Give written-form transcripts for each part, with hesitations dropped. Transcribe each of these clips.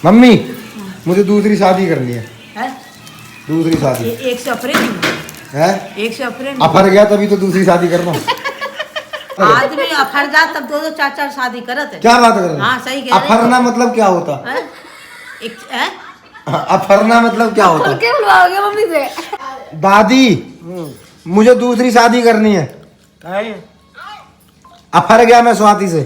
Mummy मुझे दूसरी शादी करनी है। दूसरी शादी एक से अप्रैल है। एक से अप्रैल अफर गया तभी तो दूसरी शादी करना। आदमी अफर जा तब दो चार चार शादी करत है। क्या बात कर रहे हैं? हाँ सही कह रहे अफरना मतलब क्या होता? अफरना मतलब क्या होता? क्या बुलवाओगे मम्मी से? दादी मुझे दूसरी शादी करनी है। अफर गया मैं स्वाति से।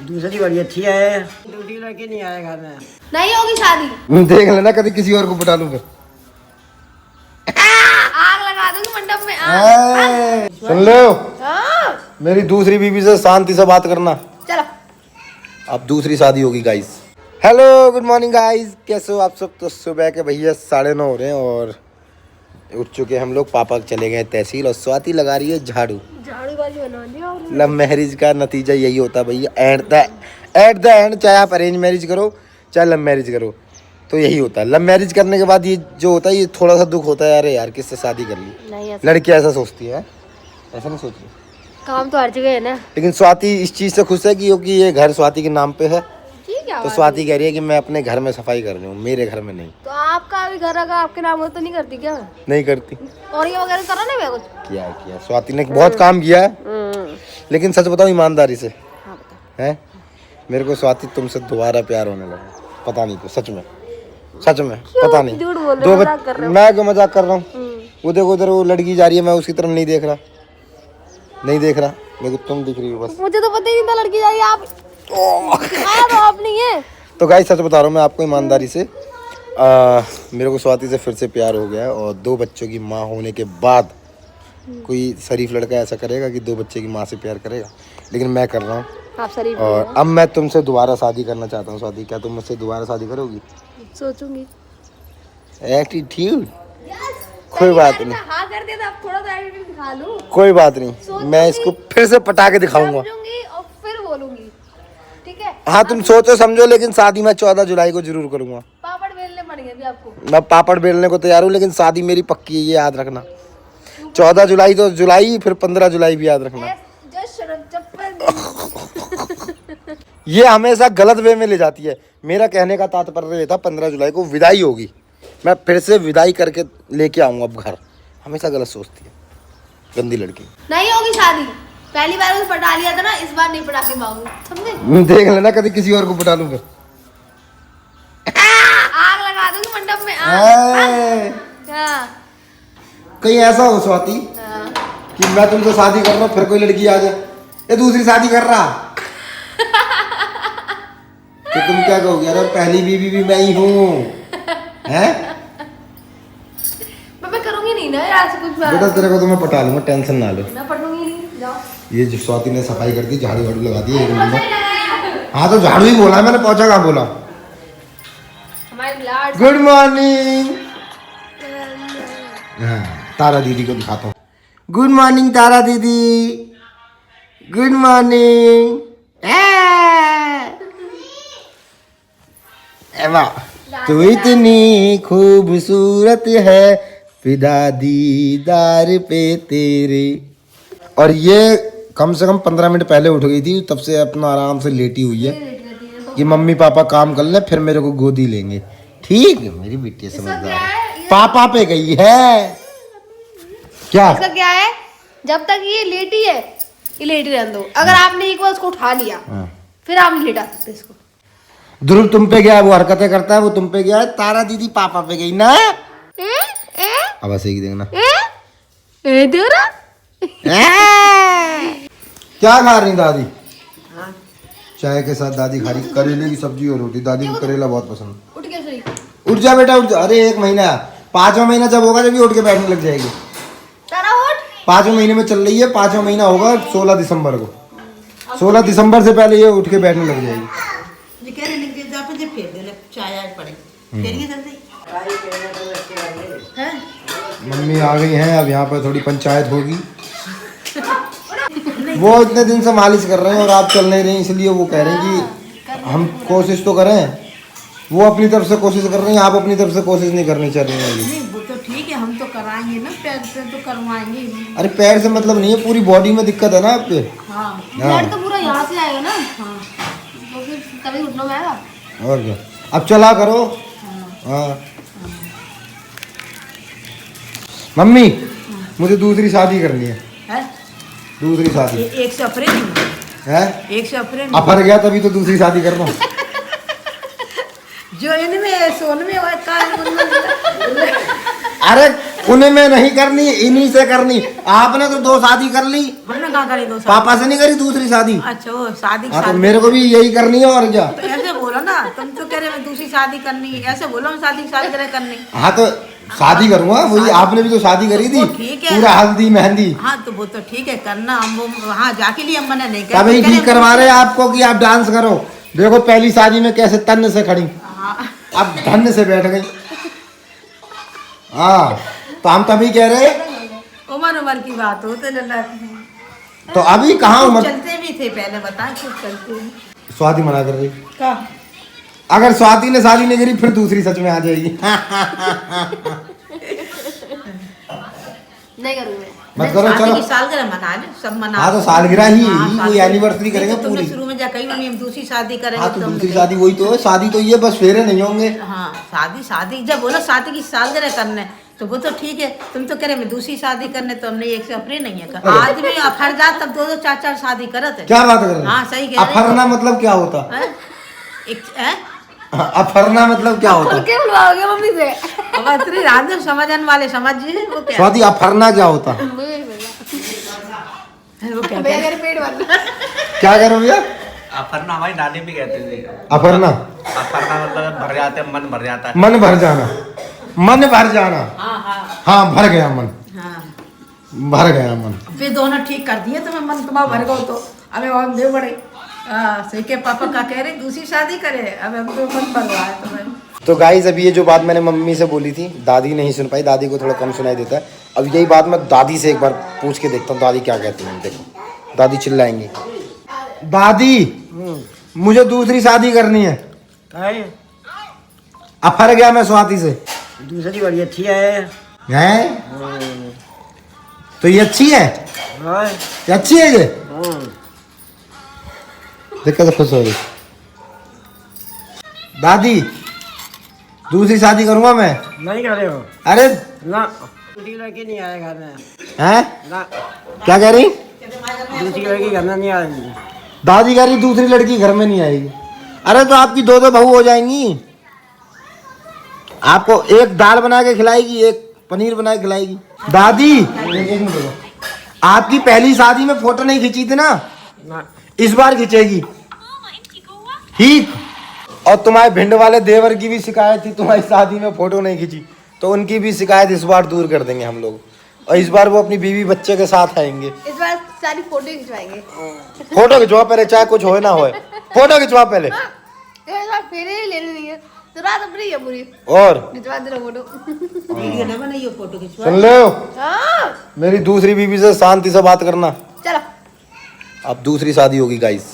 दूसरी बड़ी अच्छी है। दूसरी लड़की नहीं आए घर में। नहीं होगी शादी। देख लेना कभी किसी और को पटा लूं फिर। आग लगा दूंगी मंडप में आग। सुन लो हाँ। मेरी दूसरी बीवी से शांति से बात करना। चलो अब दूसरी शादी होगी guys. Hello good morning guys, कैसे हो आप सब? तो सुबह के भैया 9:30 हो रहे हैं और उठ चुके हम लोग। पापा चले गए तहसील और स्वाति लगा रही है झाड़ू। झाड़ू बाजी बना लिया और लव मैरिज का नतीजा यही होता है भैया। एट द एंड चाहे आप अरेंज मैरिज करो चाहे लव मैरिज करो तो यही होता है। लव मैरिज करने के बाद ये जो होता है ये थोड़ा सा दुख होता है, अरे यार किससे शादी कर ली। नहीं ऐसा लड़की ऐसा सोचती है, ऐसा नहीं सोचती। काम तो हर जगह है ना। लेकिन स्वाति इस चीज़ से खुश है कि क्योंकि ये घर स्वाति के नाम पे है। ठीक है। तो स्वाति कह रही है कि मैं अपने घर में सफाई कर रही हूँ, मेरे घर में नहीं। तो आपका भी घर अगर आपके नाम हो तो नहीं करती क्या? नहीं करती। और ये वगैरह करा नहीं मैं कुछ? किया स्वाति ने बहुत काम किया है। लेकिन सच बताऊँ ईमानदारी से हाँ बता। है, मेरे को स्वाति तुमसे दोबारा प्यार होने लगा। पता नहीं तो सच में पता नहीं। झूठ बोल रहे हो, मजाक कर रहे हो। मैं क्यों मजाक कर रहा हूँ? वो देखो उधर वो लड़की जा रही है, मैं उसकी तरफ नहीं देख रहा। मेरे को तुम दिख रही हो बस। मुझे तो पता ही नहीं था लड़की जा रही है। आप दिखाया तो आप नहीं है। तो गाइस सच बता रहा हूँ मैं आपको ईमानदारी से, मेरे को स्वाति से फिर से प्यार हो गया है। और 2 बच्चों की माँ होने के बाद कोई शरीफ लड़का ऐसा करेगा कि 2 बच्चे की माँ से प्यार करेगा? लेकिन मैं कर रहा हूँ। आप शरीफ और अब मैं तुमसे दोबारा शादी करना चाहता हूँ। स्वाति क्या तुम मुझसे दोबारा शादी करोगी? सोचूंगी। एटीट्यूड कोई बात नहीं, हाँ कर दिया था। अब थोड़ा सा एटीट्यूड दिखा लूं। कोई बात नहीं, मैं इसको फिर से पटा के दिखाऊंगा। समझूंगी और फिर बोलूंगी। ठीक है। हाँ तुम सोचो समझो, लेकिन शादी मैं 14 जुलाई को जरूर करूंगा। पापड़ बेलने पड़ेंगे भी आपको। मैं पापड़ बेलने को तैयार हूँ, लेकिन शादी मेरी पक्की है, ये याद रखना। 14 जुलाई तो जुलाई, फिर 15 जुलाई भी याद रखना। ये हमेशा गलत वे में ले जाती है। मेरा कहने का तात्पर्य ये था 15 जुलाई को विदाई होगी, मैं फिर से विदाई करके लेके आऊंगा अब घर। हमेशा गलत सोचती है, गंदी लड़की। नहीं होगी शादी। पहली बार उसे पटा लिया था ना, इस बार नहीं पटा के पाऊंगी। समझे? देख लेना कभी किसी और को पटा लूं फिर। आग लगा दूंगी मंडप में आग। हाँ। कहीं ऐसा हो स्वाति कि मैं तुमसे शादी कर रहा हूँ फिर कोई लड़की आ जाए, ये दूसरी शादी कर रहा तो तुम क्या कहोगे? अरे पहली बीवी भी मैं ही हूँ। हैं? मैं करूंगी नहीं ना यार कुछ बात। बेटा तेरे को तो मैं पटा लूंगा, टेंशन ना लो। मैं पटूंगी नहीं। जाओ। ये जो स्वाति ने सफाई कर दी, झाड़ू वाड़ू लगा दी 1 नंबर। हाँ तो झाड़ू ही बोला मैंने, पहुंचा कहाँ बोला? हमारी लाड। Good morning. हाँ तारा दीदी को दिखाता हूँ। गुड मॉर्निंग तारा दीदी, गुड मॉर्निंग। तू इतनी खूबसूरत है, फिदा दीदार पे तेरे। और ये कम से कम 15 मिनट पहले उठ गई थी, तब से अपना आराम से लेटी हुई है कि मम्मी पापा काम कर ले फिर मेरे को गोदी लेंगे। ठीक है मेरी बेटी समझदार है। पापा पे गई है क्या? इसका क्या है? जब तक ये लेटी है ये लेटी रहने दो। अगर आपने एक बार उसको उठा लिया फिर आप नहीं लेटा सकते इसको। ध्रुव तुम पे गया है, वो हरकतें करता है, वो तुम पे गया है। तारा दीदी पापा पे गई ना। अब ऐसे ही देखना। क्या खा रही दादी? चाय के साथ दादी खा रही करेले की सब्जी और रोटी। दादी को करेला बहुत पसंद। उठ के सही। उठ जा बेटा उठ जा। अरे 1 महीना, 5वां महीना जब होगा जब ये उठ के बैठने लग जाएगी। तारा उठ। 5वें महीने में चल रही है, 5वां महीना होगा 16 दिसंबर को। 16 दिसंबर से पहले ये उठ के बैठने लग जाएगी। मम्मी आ गई हैं, अब यहाँ पर थोड़ी पंचायत होगी। वो इतने दिन से मालिश कर रहे हैं और आप चल नहीं रहे हैं, इसलिए वो कह रहे हैं कि हम कोशिश तो करें। वो अपनी तरफ से कोशिश कर रही हैं, आप अपनी तरफ से कोशिश नहीं करनी चाह रही हैं। नहीं वो तो ठीक है, हम तो कराएंगे ना, पैर से तो करवाएंगे। अरे पैर से मतलब नहीं है, पूरी बॉडी में दिक्कत है ना आपके। हाँ ब्लड तो पूरा यहाँ से आएगा ना। हाँ तो फिर तभी घुटनों में आएगा। और क्या? अब चला करो। हाँ मम्मी मुझे दूसरी शादी करनी है, है? दूसरी शादी। 1 से अप्रैल में है 1 से अप्रैल में। अफर गया तभी तो दूसरी शादी कर रहा हूँ। जो इनमें सोन में हुआ का अरे उनमें नहीं करनी, इन्हीं से करनी। आपने तो 2 शादी कर ली, हमने कहाँ करी 2 साल? पापा से नहीं करी दूसरी शादी। अच्छा वो शादी हाँ तो शादी मेरे को भी यही करनी है और क्या। तो ऐसे बोलो ना, तुम तो कह रहे मैं दूसरी शादी करनी, ऐसे बोलो हम शादी करनी। हाँ तो शादी करूँगा, वही आपने भी तो शादी करी थी, वो ठीक है। पूरा हल्दी मेहंदी। हाँ तो वो तो ठीक है करना, हम वो वहाँ जाके लिए हम मना नहीं तभी ठीक करवा रहे हैं आपको कि आप डांस करो। देखो पहली शादी में कैसे तन से खड़ी, हाँ। अब धन से बैठ गई। हाँ तो हम तभी कह रहे उम्र की बात हो तो अभी कहाँ उम्र। चलते भी थे पहले, बताए क्यों चलते हैं? स्वाति मना कर रही, का अगर स्वाति ने शादी नहीं करी फिर दूसरी सच में आ जाएगी। नहीं करूँगी मत करो शादी चलो। की सालगिरह मना ले, सब मना। हाँ तो सालगिरह ही हाँ, कोई सालगिरह। एनिवर्सरी करेंगे नहीं तो तुमने पूरी। शुरू में जा कही मम्मी हम दूसरी शादी करेंगे। हाँ तो तुमने दूसरी कही। शादी वही तो है, शादी तो ये बस फेरे नहीं होंगे। हाँ शादी जब बोला शादी की सालगिरह करने तो वो तो ठीक है, तुम तो कह रहे मैं दूसरी शादी करने, तो हमने 1 से अप्रैल नहीं है कर। आदमी अफर जात तब 2 4 शादी करत है। क्या बात कर रहे हाँ सही कह रहे अफरना मतलब क्या होता? हैं? एक हैं? अफरना मतलब क्या होता? क्या बुलवाओगे मम्मी से? अब अतरी रात समझने वाले समझिए वो क्या स्वाति अफरना क्या होता? मुझे नहीं पता। है, वो क्या भैया मेरे पेट भरना। क्या कह रहे हो भैया? अफरना हमारी दादी भी कहते थे। अफरना अफरना मतलब भर जाते हैं, मन भर जाता है। मन भर जाना, मन भर जाना। हाँ हाँ हाँ भर गया मन, हाँ। भर गया मन। फिर दोनों ठीक कर दिए तुम्हें, मन तुम्हारा भर गो तो अबे हम देव बड़े सही के पापा का कह रहे दूसरी शादी करे, अब हम तो मन भरवा है तुम्हें। तो गाइज अभी ये जो बात मैंने मम्मी से बोली थी दादी नहीं सुन पाई, दादी को थोड़ा कम सुनाई देता है। अब यही बात मैं दादी से एक बार पूछ के देखता हूँ दादी क्या कहती है। देखो दादी चिल्लाएंगी, दादी मुझे दूसरी शादी करनी है। अफर गया मैं स्वाति से। दूसरी बड़ी अच्छी है। हैं? तो ये अच्छी है, हाँ। ये अच्छी है ये। देख कैसे खुश हो रही दादी। दूसरी शादी करूंगा मैं। नहीं कर रहे हो अरे ना, दूसरी लड़की नहीं आए घर में हैं? ना, क्या कह रही दूसरी लड़की घर में नहीं आएगी। दादी? कह रही दूसरी लड़की घर में नहीं आएगी। अरे तो आपकी 2 बहू हो जाएंगी। आपको एक दाल बना के खिलाएगी, एक पनीर बना के खिलाएगी। दादी एक मिनट रुको। आपकी पहली शादी में फोटो नहीं खींची थी ना, ना, इस बार खींचेगी ठीक। और तुम्हारे भिंड वाले देवर की भी शिकायत थी तुम्हारी शादी में फोटो नहीं खींची, तो उनकी भी शिकायत इस बार दूर कर देंगे हम लोग। और इस बार वो अपनी बीवी बच्चे के साथ आएंगे। इस बार सारी फोटो खिंचवाएंगे। फोटो खिंचवा पहले, चाहे कुछ हो ना हो। फोटो खिंचवा पहले। इस बार फेरे ही लेने नहीं है तो रात अपनी है पूरी। और खिंचवा दे फोटो। वीडियो ना बनाइए, फोटो खिंचवा। सुन लो, हाँ मेरी दूसरी बीवी से शांति से बात करना। चलो। अब दूसरी शादी होगी गाइस।